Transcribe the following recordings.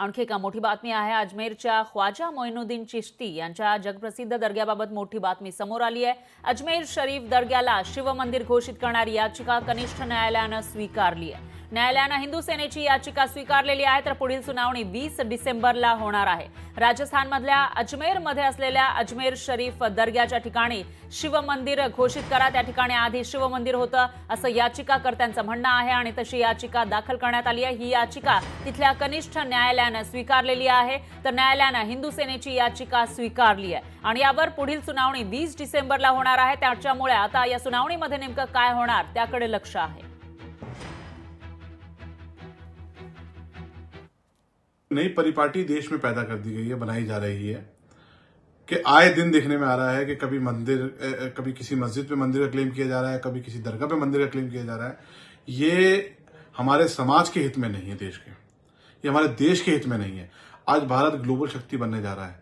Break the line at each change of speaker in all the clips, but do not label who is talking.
आणखी एका मोठी बातमी आहे। अजमेरच्या ख्वाजा मोइनुद्दीन चिश्ती यांच्या जगप्रसिद्ध दर्ग्याबाबत मोठी बातमी समोर आली आहे। अजमेर शरीफ दर्ग्याला शिवमंदिर घोषित करणारी याचिका कनिष्ठ न्यायालयाने स्वीकारली आहे। न्यायालयाने हिंदू सेनेची याचिका स्वीकारलेली आहे, तर पुढील सुनावणी 20 डिसेंबरला होणार आहे। राजस्थानमधल्या अजमेरमध्ये असलेल्या अजमेर शरीफ दर्ग्याच्या ठिकाणी शिवमंदिर घोषित करा। त्या ठिकाणी आधी शिवमंदिर होतं असं याचिकाकर्त्यांचं म्हणणं आहे आणि तशी याचिका दाखल करण्यात आली आहे। ही याचिका तिथल्या कनिष्ठ न्यायालयाने स्वीकारलेली आहे, तर न्यायालयाने हिंदू सेनेची याचिका स्वीकारली आहे आणि यावर पुढील सुनावणी 20 डिसेंबरला होणार आहे। त्याच्यामुळे आता या सुनावणीमध्ये नेमकं काय होणार त्याकडे लक्ष आहे।
नई परिपाटी देश में पैदा कर दी गई है, बनाई जा रही है कि आए दिन देखने में आ रहा है कि कभी किसी मस्जिद पे मंदिर का क्लेम किया जा रहा है, कभी किसी दरगाह पे मंदिर का क्लेम किया जा रहा है। ये हमारे समाज के हित में नहीं है, देश के, ये हमारे देश के हित में नहीं है। आज भारत ग्लोबल शक्ति बनने जा रहा है।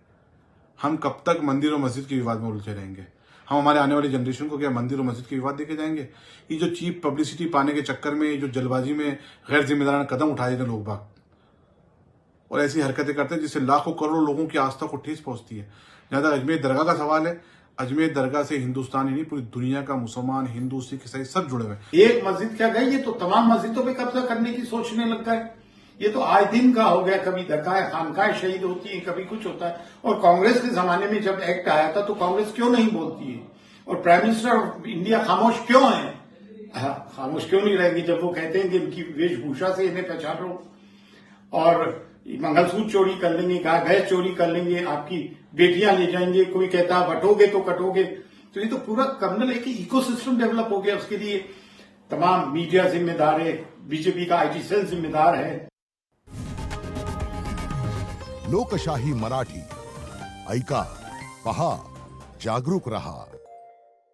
हम कब तक मंदिर और मस्जिद के विवाद में उलझे रहेंगे? हम हमारे आने वाली जनरेशन को क्या मंदिर और मस्जिद के विवाद देके जाएंगे? ये जो चीप पब्लिसिटी पाने के चक्कर में जो जल्दबाजी में गैर जिम्मेदाराना कदम उठाए जा रहे लोग बाग और ऐसी हरकतें करते हैं जिससे लाखों करोड़ों लोगों की आस्था को ठेस पहुंचती है। जहां तक अजमेर दरगाह का सवाल है, अजमेर दरगाह से हिंदुस्तान ही नहीं पूरी दुनिया का मुसलमान, हिंदू, सिख, ईसाई सब जुड़े हुए हैं।
एक मस्जिद क्या गई, ये तो तमाम मस्जिदों पे कब्जा करने की सोचने लग गए। ये तो आए दिन का हो गया। कभी दरगाह खानकाह शहीद होती है, कभी कुछ होता है। और कांग्रेस के जमाने में जब एक्ट आया था तो कांग्रेस क्यों नहीं बोलती है? और प्राइम मिनिस्टर ऑफ इंडिया खामोश क्यों है? खामोश क्यों नहीं रहेंगे जब वो कहते हैं कि इनकी वेशभूषा से इन्हें पहचान लो और मंगलसूत्र चोरी कर लेंगे, गाय भैंस चोरी कर लेंगे, आपकी बेटियां ले जाएंगे, कोई कहता है बटोगे तो कटोगे। तो ये तो पूरा कर्नल एक इकोसिस्टम डेवलप हो गया। उसके लिए तमाम मीडिया जिम्मेदार है, बीजेपी का आईटी सेल जिम्मेदार है।
लोकशाही मराठी ऐका, पहा, जागरूक रहा।